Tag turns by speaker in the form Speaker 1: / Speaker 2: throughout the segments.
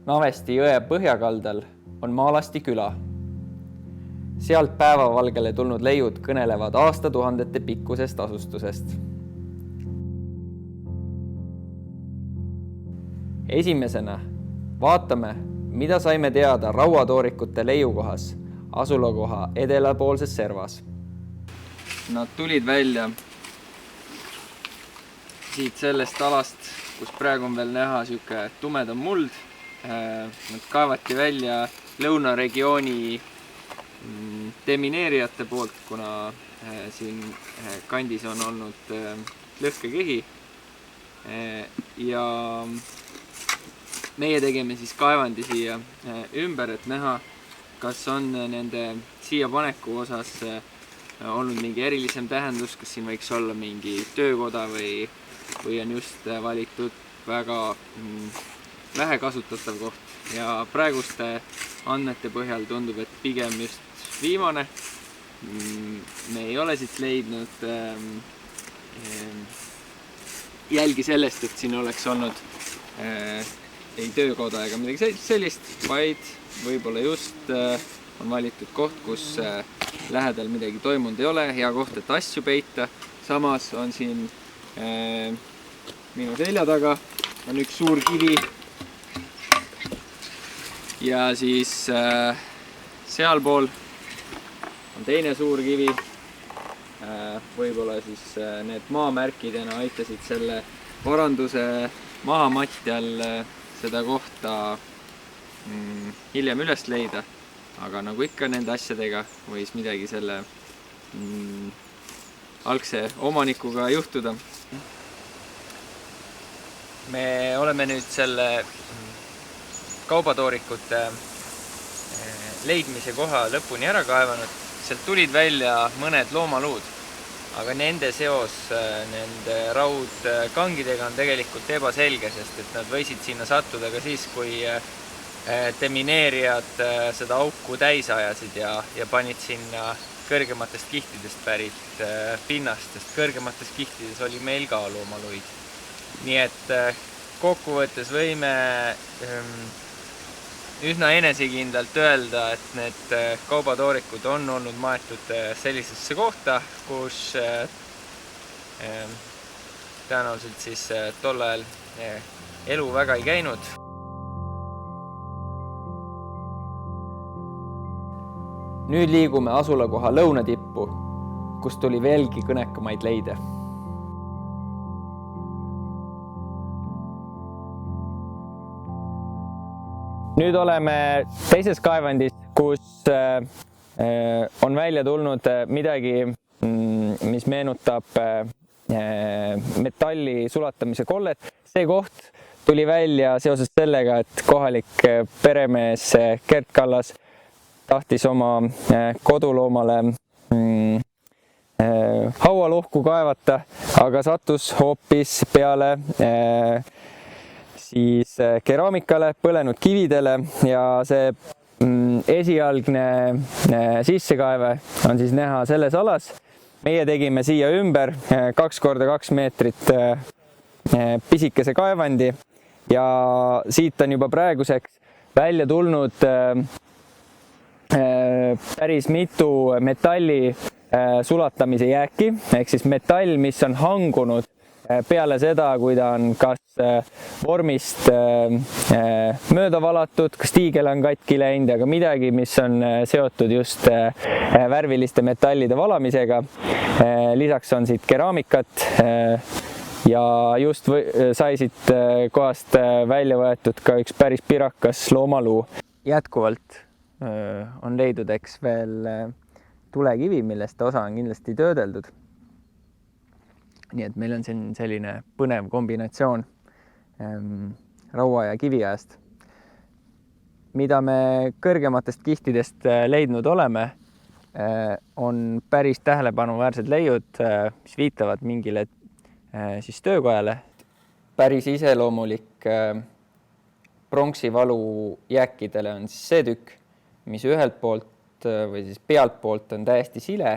Speaker 1: Navesti jõe põhjakaldal on Maalasti küla. Sealt päevavalgele tulnud leiud kõnelevad aastatuhandete pikkusest asustusest. Esimesena vaatame, mida saime teada rauatoorikute leiukohas, asulakoha edelapoolses servas. Nad tulid välja siit sellest alast, kus praegu on veel näha siuke tumedam muld. Nad kaevati välja lõunaregiooni demineerijate poolt, kuna siin kandis on olnud lõhkekehi. Ja meie tegime siis kaevandi siia ümber, et näha, kas on nende siia paneku osas olnud mingi erilisem tähendus, kas siin võiks olla mingi töökoda või on just valitud väga vähe kasutatav koht. Ja praeguste andmete põhjal tundub, et pigem just viimane. Me ei ole siit leidnud jälgi sellest, et siin oleks olnud ei töökoda ega midagi sellist, vaid võib-olla just on valitud koht, kus lähedal midagi toimunud ei ole, hea koht, et asju peita. Samas on siin minu selja taga on üks suur kivi ja siis sealpool on teine suur kivi. Võib-olla siis need maamärkidena aitasid selle varanduse mahamatjal seda kohta hiljem üles leida, aga nagu ikka nende asjadega võis midagi selle algse omanikuga juhtuda. Me oleme nüüd selle kaubatoorikute leidmise koha lõpuni ära kaevanud. Sealt tulid välja mõned loomaluud, aga nende seos nende raudkangidega on tegelikult ebaselge, sest et nad võisid sinna sattuda ka siis, kui demineerijad seda auku täis ajasid ja panid sinna kõrgematest kihtidest pärit pinnast, sest kõrgemates kihtides oli meil ka loomaluid. Nii et kokkuvõttes võime üsna enesekindlalt öelda, et need kaubatoorikud on olnud maetud sellisesse kohta, kus tõenäoliselt siis tol ajal elu väga ei käinud. Nüüd liigume asulakoha lõunatippu, kus tuli veelgi kõnekamaid leide. Nüüd oleme teises kaevandis, kus on välja tulnud midagi, mis meenutab metalli sulatamise kollet. See koht tuli välja seoses sellega, et kohalik peremees Gert Kallas tahtis oma koduloomale haualohku kaevata, aga sattus hoopis peale siis keraamikale, põlenud kividele ja see esialgne sissekaeve on siis näha selles alas. Meie tegime siia ümber 2x2 meetrit pisikese kaevandi ja siit on juba praeguseks välja tulnud päris mitu metalli sulatamise jääki, ehk siis metall, mis on hangunud peale seda, kui ta on kas vormist mööda valatud, kas tiigel on katki läinud, aga midagi, mis on seotud just värviliste metallide valamisega. Lisaks on siit keraamikat ja just sai siit kohast välja võetud ka üks päris pirakas loomaluu. Jätkuvalt on leidudeks veel tulekivi, millest osa on kindlasti töödeldud. Nii et meil on siin selline põnev kombinatsioon raua ja kiviajast. Mida me kõrgematest kihtidest leidnud oleme, on päris tähelepanuväärsed leiud, mis viitavad mingile siis töökojale. Päris iseloomulik pronksivalu jääkidele on siis see tükk, mis ühelt poolt või siis pealt poolt on täiesti sile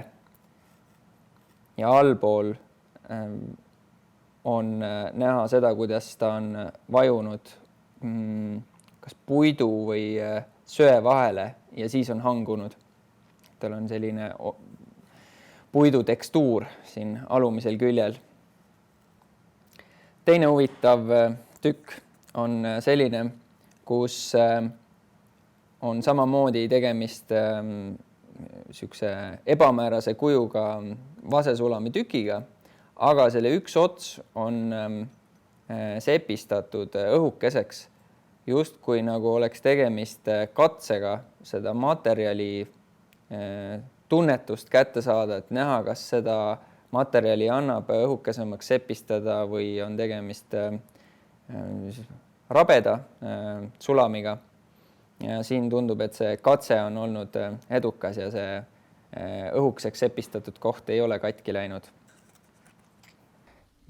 Speaker 1: ja allpool on näha seda, kuidas ta on vajunud kas puidu või söe vahele ja siis on hangunud. Tal on selline puidu tekstuur siin alumisel küljel. Teine huvitav tükk on selline, kus on samamoodi tegemist sükse ebamäärase kujuga vasesulami tükiga, aga selle üks ots on sepistatud õhukeseks, justkui nagu oleks tegemist katsega seda materjali tunnetust kätte saada, et näha, kas seda materjali annab õhukesemaks sepistada või on tegemist rabeda sulamiga. Ja siin tundub, et see katse on olnud edukas ja see õhukeseks sepistatud koht ei ole katki läinud.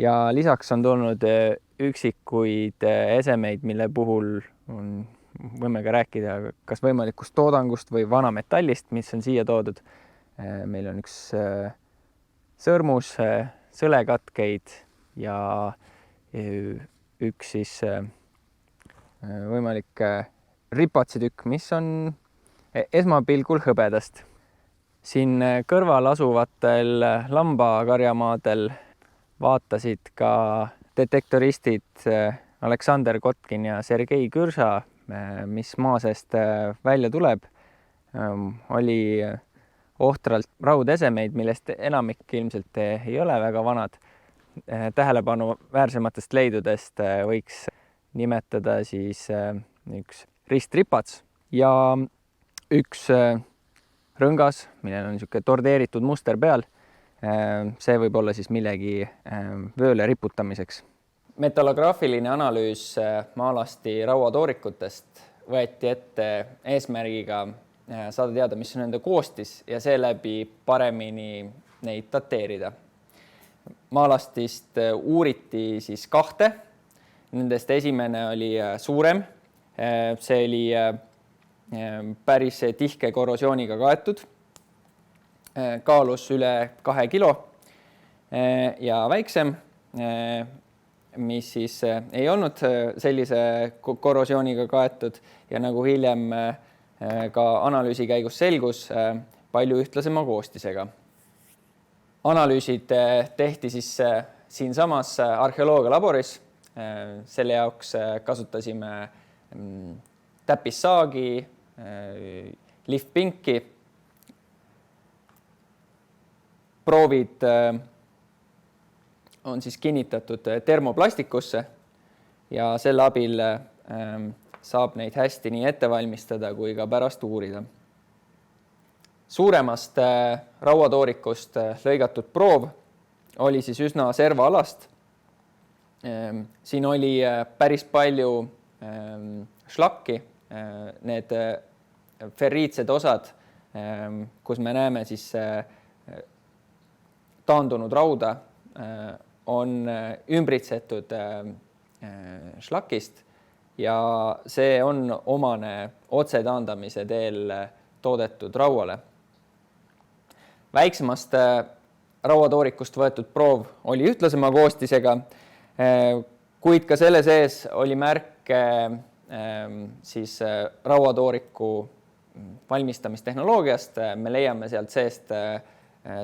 Speaker 1: Ja lisaks on tulnud üksikuid esemeid, mille puhul võime ka rääkida kas võimalikust toodangust või vanametallist, mis on siia toodud. Meil on üks sõrmus, sõlekatkeid ja üks siis võimalik ripatsitükk, mis on esmapilgul hõbedast. Siin kõrval asuvatel lambakarjamaadel vaatasid ka detektoristid Aleksander Kotkin ja Sergei Kürsa, mis maa seest välja tuleb. Oli ohtralt raudesemeid, millest enamik ilmselt ei ole väga vanad. Tähelepanu väärsematest leidudest võiks nimetada siis üks ristripats ja üks rõngas, millel on niisugune tordeeritud muster peal. See võib olla siis millegi vööle riputamiseks. Metallograafiline analüüs maalasti rauatoorikutest võeti ette eesmärgiga saada teada, mis on nende koostis ja seeläbi paremini neid dateerida. Maalastist uuriti siis 2. Nendest esimene oli suurem. See oli päris tihke korrosiooniga kaetud. Kaalus üle 2 kilo ja väiksem, mis siis ei olnud sellise korrosiooniga kaetud ja nagu hiljem ka analüüsi käigus selgus, palju ühtlasema koostisega. Analüüsid tehti siis siinsamas arheoloogialaboris. Selle jaoks kasutasime täppissaagi, liftpinki. Proovid on siis kinnitatud termoplastikusse ja selle abil saab neid hästi nii ette valmistada kui ka pärast uurida. Suuremast rauatoorikust lõigatud proov oli siis üsna servaalast. Siin oli päris palju šlakki, need ferriitsed osad, kus me näeme siis taandunud rauda, on ümbritsetud šlakist ja see on omane otsetaandamise teel toodetud rauale. Väiksemast rauatoorikust võetud proov oli ühtlasema koostisega, kuid ka selle sees oli märke siis rauatooriku valmistamistehnoloogiast. Me leiame sealt seest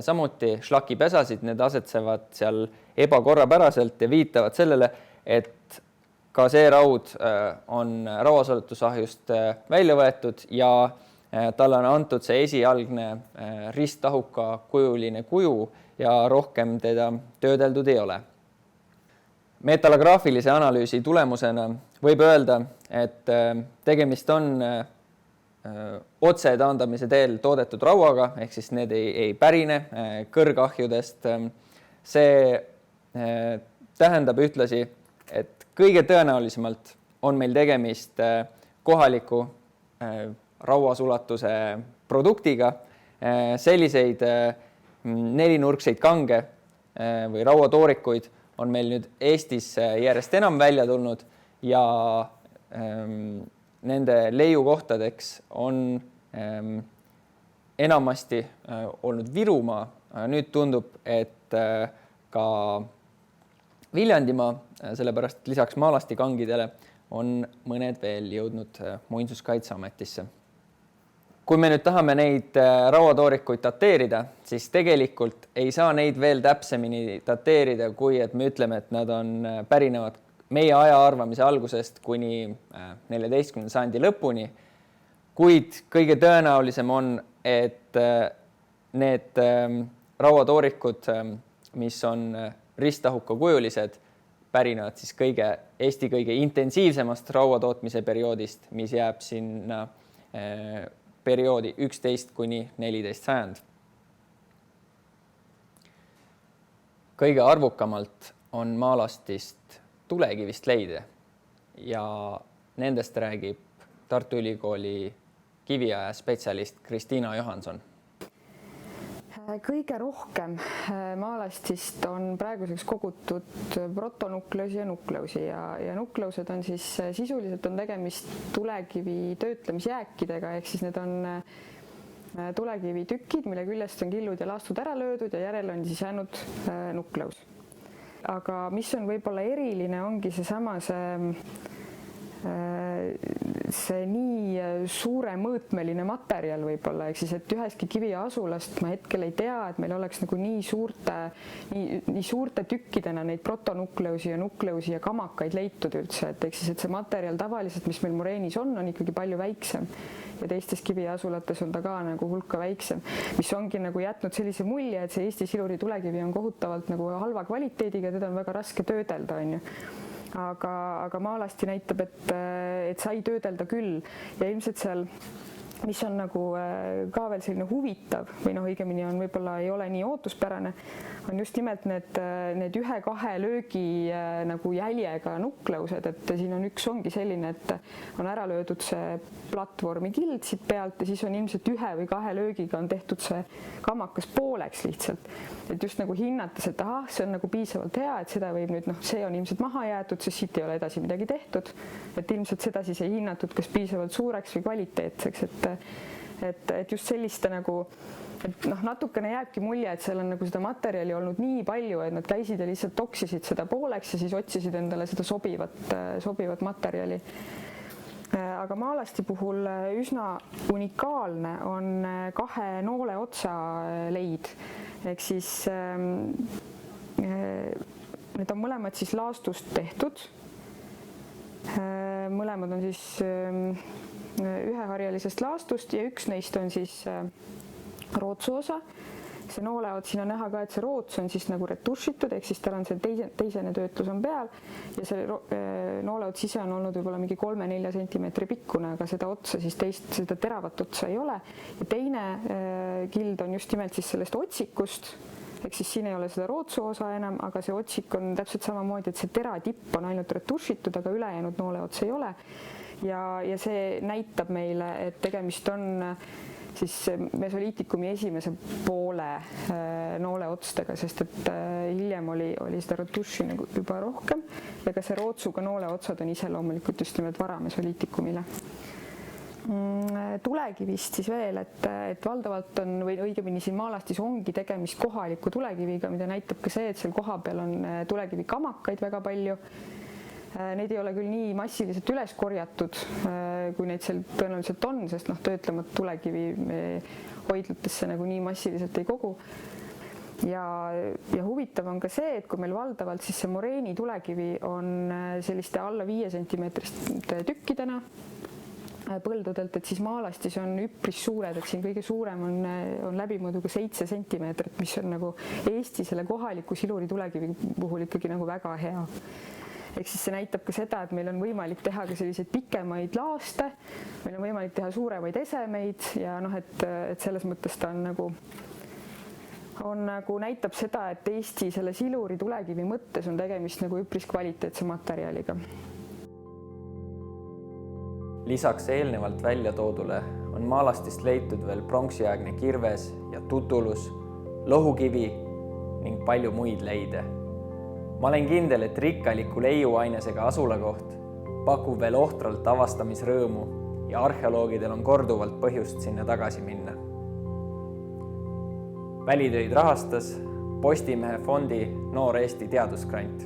Speaker 1: samuti šlakipesasid, need asetsevad seal ebakorrapäraselt ja viitavad sellele, et ka see raud on rauasõletusahjust välja võetud ja talle on antud see esialgne risttahuka kujuline kuju ja rohkem teda töödeldud ei ole. Metallograafilise analüüsi tulemusena võib öelda, et tegemist on otsetaandamise teel toodetud rauaga, ehk siis need ei pärine kõrgahjudest. See tähendab ühtlasi, et kõige tõenäolisemalt on meil tegemist kohaliku rauasulatuse produktiga. Selliseid nelinurkseid kange või rauatoorikuid on meil nüüd Eestis järjest enam välja tulnud ja nende leiukohtadeks on enamasti olnud Virumaa. Nüüd tundub, et ka Viljandimaa, sellepärast lisaks maalastikangidele on mõned veel jõudnud Muinsuskaitseametisse. Kui me nüüd tahame neid rauatoorikuid dateerida, siis tegelikult ei saa neid veel täpsemini dateerida, kui et me ütleme, et nad on pärinevad meie aja arvamise algusest kuni 14. sajandi lõpuni, kuid kõige tõenäolisem on, et need rauatoorikud, mis on risttahukakujulised, pärinevad siis Eesti kõige intensiivsemast rauatootmise perioodist, mis jääb sinna perioodi 11 kuni 14 sajand. Kõige arvukamalt on maalastist tulekivist leide ja nendest räägib Tartu Ülikooli kiviaja spetsialist Kristiina Johanson.
Speaker 2: Kõige rohkem maalastist on praeguseks kogutud protonukleosi ja nukleusi ja nukleused on siis sisuliselt on tegemist tulekivi töötlemisjääkidega, ehk siis need on tulekivitükid, mille küljest on killud ja laastud ära löödud ja järele on siis jäänud nukleus. Aga mis on võib-olla eriline, ongi seesama see nii suuremõõtmeline materjal võib-olla, ehk siis, et üheski kiviasulast ma hetkel ei tea, et meil oleks nagu nii suurte tükkidena neid protonukleusi ja nukleusi ja kamakaid leitud üldse, et ehk siis, et see materjal tavaliselt, mis meil moreenis on ikkagi palju väiksem ja teistes kiviasulates on ta ka nagu hulka väiksem, mis ongi nagu jätnud sellise mulje, et see Eesti siluri tulekivi on kohutavalt nagu halva kvaliteediga, teda on väga raske töödelda, on ju. Aga maalasti näitab, et sai töödelda küll ja ilmselt seal, mis on nagu ka veel selline huvitav või õigemini on võib-olla ei ole nii ootuspärane, on just nimelt need 1-2 löögi nagu jäljega nukleused, et siin on ongi selline, et on ära löödud see platvormi kild siit pealt ja siis on ilmselt 1 või 2 löögiga on tehtud see kamakas pooleks lihtsalt. Et just nagu hinnates, et see on nagu piisavalt hea, et seda võib nüüd, see on ilmselt maha jäetud, sest siit ei ole edasi midagi tehtud. Et ilmselt seda siis ei hinnatud kas piisavalt suureks või kvaliteetseks, et just selliste nagu, et natukene jääbki mulje, et seal on nagu seda materjali olnud nii palju, et nad käisid ja lihtsalt toksisid seda pooleks ja siis otsisid endale seda sobivat materjali. Aga maalasti puhul üsna unikaalne on 2 noole otsa leid, ehk siis need on mõlemad siis laastust tehtud. Mõlemad on siis üheharjalisest laastust ja üks neist on siis rootsu osa. See nooleots, siin on näha ka, et see roots on siis nagu retušitud, ehk siis tal on see teisene töötlus on peal ja see nooleots ise on olnud võib-olla mingi 3-4 sentimeetri pikkune, aga seda otsa siis seda teravat otsa ei ole. Ja teine kild on just nimelt siis sellest otsikust, ehk siis siin ei ole seda rootsu osa enam, aga see otsik on täpselt samamoodi, et see teratipp on ainult retušitud, aga ülejäänud nooleots ei ole. Ja see näitab meile, et tegemist on siis mesoliitikumi esimese poole nooleotstega, sest et hiljem oli seda retuši nagu juba rohkem ja ka see rootsuga nooleotsad on iseloomulikult just nimelt varamesoliitikumile. Tulekivist siis veel, et valdavalt on, või õigemini siin maalastis ongi tegemist kohaliku tulekiviga, mida näitab ka see, et seal koha peal on tulekivikamakaid väga palju. Neid ei ole küll nii massiliselt üles korjatud, kui neid seal tõenäoliselt on, sest töötlemata tulekivi hoidlatesse nagu nii massiliselt ei kogu. Ja huvitav on ka see, et kui meil valdavalt siis see moreeni tulekivi on selliste alla 5 sentimeetriste tükkidena põldudelt, et siis maalastis on üpris suured, et siin kõige suurem on läbimõõduga 7 sentimeetrit, mis on nagu Eesti selle kohaliku siluri tulekivi puhul ikkagi nagu väga hea. Ehk siis see näitab ka seda, et meil on võimalik teha ka selliseid pikemaid laaste, meil on võimalik teha suuremaid esemeid ja et selles mõttes ta on nagu näitab seda, et Eesti selle siluri tulekivi mõttes on tegemist nagu üpris kvaliteetse materjaliga.
Speaker 1: Lisaks eelnevalt välja toodule on maalastist leitud veel pronksiaegne kirves ja tutulus, lohukivi ning palju muid leide. Ma olen kindel, et rikkaliku leiuainesega asulakoht pakub veel ohtralt avastamisrõõmu ja arheoloogidel on korduvalt põhjust sinna tagasi minna. Välitöid rahastas Postimehe fondi Noor Eesti teadusgrant.